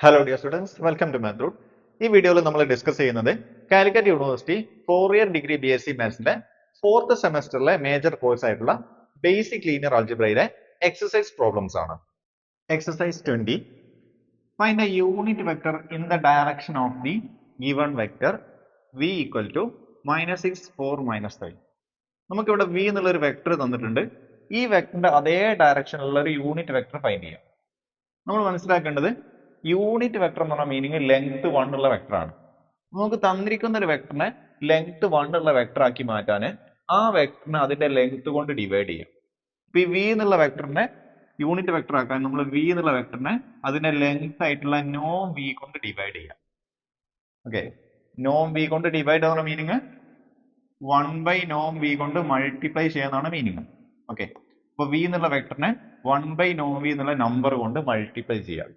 Hello dear students, welcome to മാത്രൂട്ട്. ഈ വീഡിയോയിൽ നമ്മൾ ഡിസ്കസ് ചെയ്യുന്നത് കാലിക്കറ്റ് യൂണിവേഴ്സിറ്റി 4-ഇയർ ഡിഗ്രി BSc മാത്സിന്റെ 4th സെമസ്റ്ററിലെ മേജർ കോഴ്സ് ആയിട്ടുള്ള ബേസിക് ലീനിയർ ആൾജിബ്രയിലെ എക്സസൈസ് പ്രോബ്ലംസ് ആണ്. Exercise 20. Find a unit vector in the direction of the given vector v equal to -6, 4, -3. നമുക്കിവിടെ v എന്നുള്ള ഒരു വെക്ടർ തന്നിട്ടുണ്ട്. ഈ വെക്ടറിന്റെ അതേ ഡയറക്ഷനിലുള്ള ഒരു യൂണിറ്റ് വെക്ടർ ഫൈൻഡ് ചെയ്യാം. നമ്മൾ മനസ്സിലാക്കേണ്ടത് യൂണിറ്റ് വെക്ടർ എന്ന് പറഞ്ഞ മീനിങ് ലെങ്ത് 1 ഉള്ള വെക്ടർ ആണ്. നമുക്ക് തന്നിരിക്കുന്ന ഒരു വെക്ടറിനെ ലെങ്ത് 1 ഉള്ള വെക്ടർ ആക്കി മാറ്റാൻ ആ വെക്ടറിനെ അതിന്റെ ലെങ്ത് കൊണ്ട് ഡിവൈഡ് ചെയ്യാം. ഇപ്പൊ ഈ v എന്നുള്ള വെക്ടറിനെ യൂണിറ്റ് വെക്ടർ ആക്കാൻ നമ്മൾ v എന്നുള്ള വെക്ടറിനെ അതിന്റെ ലെങ്ത് ആയിട്ടുള്ള നോം v കൊണ്ട് ഡിവൈഡ് ചെയ്യാം. ഓക്കെ, നോം v കൊണ്ട് ഡിവൈഡ് ആവുന്ന മീനിങ് 1/നോം v കൊണ്ട് മൾട്ടിപ്ലൈ ചെയ്യാന്നാണ് മീനിങ്. ഓക്കെ, അപ്പൊ v എന്നുള്ള വെക്ടറിനെ 1/നോം v എന്നുള്ള നമ്പർ കൊണ്ട് മൾട്ടിപ്ലൈ ചെയ്യാം.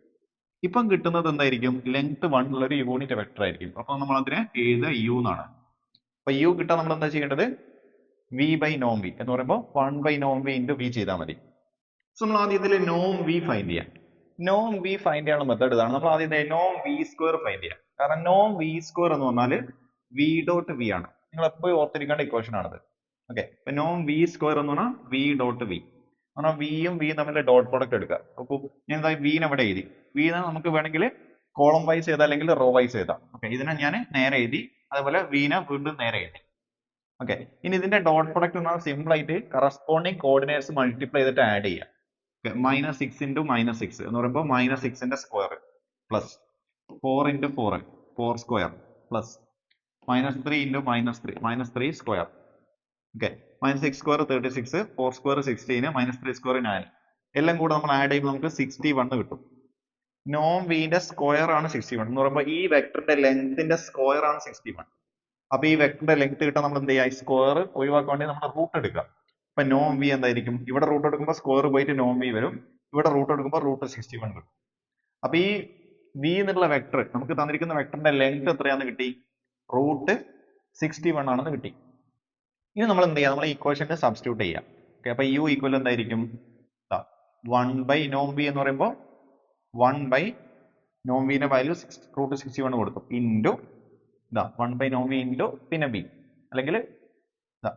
ഇപ്പം കിട്ടുന്നത് എന്തായിരിക്കും? ലെങ്ത് 1 ഉള്ള ഒരു യൂണിറ്റ് വെക്ടർ ആയിരിക്കും. അപ്പൊ നമ്മൾ അതിനെ എഴുതുക u എന്നാണ്. അപ്പൊ u കിട്ടാൻ നമ്മൾ എന്താ ചെയ്യേണ്ടത്? v/നോം v എന്ന് പറയുമ്പോൾ 1/നോം v into v ചെയ്താൽ മതി. സോ നമ്മൾ ആദ്യം ഇതിൽ നോം v ഫൈൻഡ് ചെയ്യാം. നോം v ഫൈൻഡ് ചെയ്യാനുള്ള മെത്തേഡ് ഇതാണ്. നമ്മൾ ആദ്യം നോം v² ഫൈൻഡ് ചെയ്യാം. കാരണം നോം v² എന്ന് പറഞ്ഞാൽ v ഡോട്ട് v ആണ്. നിങ്ങൾ എപ്പോഴും ഓർത്തിരിക്കേണ്ട ഇക്വേഷൻ ആണത്. ഓക്കെ, അപ്പൊ നോം v² എന്ന് പറഞ്ഞാൽ v ഡോട്ട് v. കാരണം വിയും വിയും തമ്മിൽ ഡോട്ട് പ്രോഡക്റ്റ് എടുക്കുക. അപ്പോൾ ഞാൻ എന്താ v അവിടെ എഴുതി. v നമുക്ക് വേണമെങ്കിൽ കോളം വൈസ് എഴുതാം അല്ലെങ്കിൽ റോ വൈസ് എഴുതാം. ഓക്കെ, ഇതിനെ ഞാൻ നേരെ എഴുതി, അതുപോലെ v വീണ്ടും നേരെ എഴുതി. ഓക്കെ, ഇനി ഇതിന്റെ ഡോട്ട് പ്രോഡക്റ്റ് എന്ന് പറഞ്ഞാൽ സിമ്പിൾ ആയിട്ട് കറസ്പോണ്ടിങ് കോർഡിനേറ്റ്സ് മൾട്ടിപ്ലൈ ചെയ്തിട്ട് ആഡ് ചെയ്യാം. -6 into -6 എന്ന് പറയുമ്പോൾ -6ന്റെ square plus 4 into 4 4 square plus -3 into -3 square. Okay, -6 square 36, 4 square 16, -3 square 9. എല്ലാം കൂടെ നമ്മൾ ആഡ് ചെയ്യുമ്പോൾ നമുക്ക് 61 കിട്ടും. നോം വിന്റെ സ്ക്വയർ ആണ് 61 എന്ന് പറയുമ്പോൾ ഈ വെക്ടറിന്റെ ലെങ്ത്തിന്റെ സ്ക്വയർ ആണ് 61. അപ്പൊ ഈ വെക്ടറിന്റെ ലെങ്ത് കിട്ടാൻ നമ്മൾ എന്ത് ചെയ്യുക? സ്ക്വയർ ഒഴിവാക്കാൻ വേണ്ടി നമ്മൾ റൂട്ട് എടുക്കുക. അപ്പൊ നോം വി എന്തായിരിക്കും? ഇവിടെ റൂട്ട് എടുക്കുമ്പോൾ സ്ക്വയർ പോയിട്ട് നോം വി വരും, ഇവിടെ റൂട്ട് എടുക്കുമ്പോൾ √61 കിട്ടും. അപ്പൊ ഈ v എന്നുള്ള വെക്ടർ നമുക്ക് തന്നിരിക്കുന്ന വെക്ടറിന്റെ ലെങ്ത് എത്രയാണെന്ന് കിട്ടി? √61 ആണെന്ന് കിട്ടി. ഇനി നമ്മൾ എന്ത് ചെയ്യാം? നമ്മൾ ഇക്വേഷനിൽ സബ്സ്റ്റിറ്റ്യൂട്ട് ചെയ്യാം. ഓക്കെ, അപ്പൊ u ഈക്വൽ എന്തായിരിക്കും? 1/നോം v എന്ന് പറയുമ്പോൾ 1/നോം വിന്റെ വാല്യൂ √61 കൊടുത്തു ഇൻറ്റു 1/നോം v ഇൻറ്റു പിന്നെ b, അല്ലെങ്കിൽ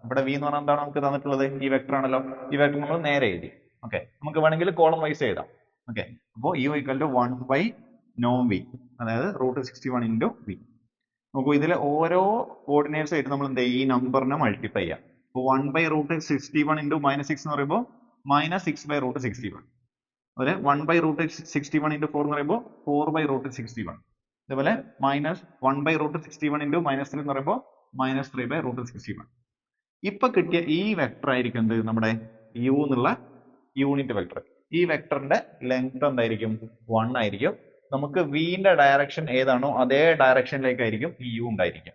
ഇവിടെ v എന്ന് പറഞ്ഞാൽ എന്താണ് നമുക്ക് തന്നിട്ടുള്ളത്? ഈ വെക്ടർ ആണല്ലോ. ഈ വെക്ടർ നമ്മൾ നേരെ എഴുതി. ഓക്കെ, നമുക്ക് വേണമെങ്കിൽ കോളം വൈസ് എഴുതാം. ഓക്കെ, അപ്പോൾ u ഈക്വൽ ടു 1/നോം v, അതായത് √61 ഇൻറ്റു v. നോക്കൂ, ഇതിലെ ഓരോ കോർഡിനേറ്റ്സ് ആയിട്ട് നമ്മൾ എന്ത് ചെയ്യും? ഈ നമ്പറിനെ മൾട്ടിപ്ലൈ ചെയ്യാം. അപ്പോൾ 1/√61 ഇൻറ്റു -6 എന്ന് പറയുമ്പോൾ -6/√61. അതുപോലെ 1/√61 ഇൻറ്റു 4 എന്ന് പറയുമ്പോൾ 4/√61. അതുപോലെ -1/√61 ഇൻറ്റു -3 എന്ന് പറയുമ്പോൾ -3/√61. ഇപ്പൊ കിട്ടിയ ഈ വെക്ടർ ആയിരിക്കും എന്ത്? നമ്മുടെ u എന്നുള്ള യൂണിറ്റ് വെക്ടർ. ഈ വെക്ടറിന്റെ ലെങ്ത് എന്തായിരിക്കും? 1 ആയിരിക്കും. നമുക്ക് v ന്റെ ഡയറക്ഷൻ ഏതാണോ അതേ ഡയറക്ഷനിലേക്കായിരിക്കും ഈ u ഉണ്ടായിരിക്കും.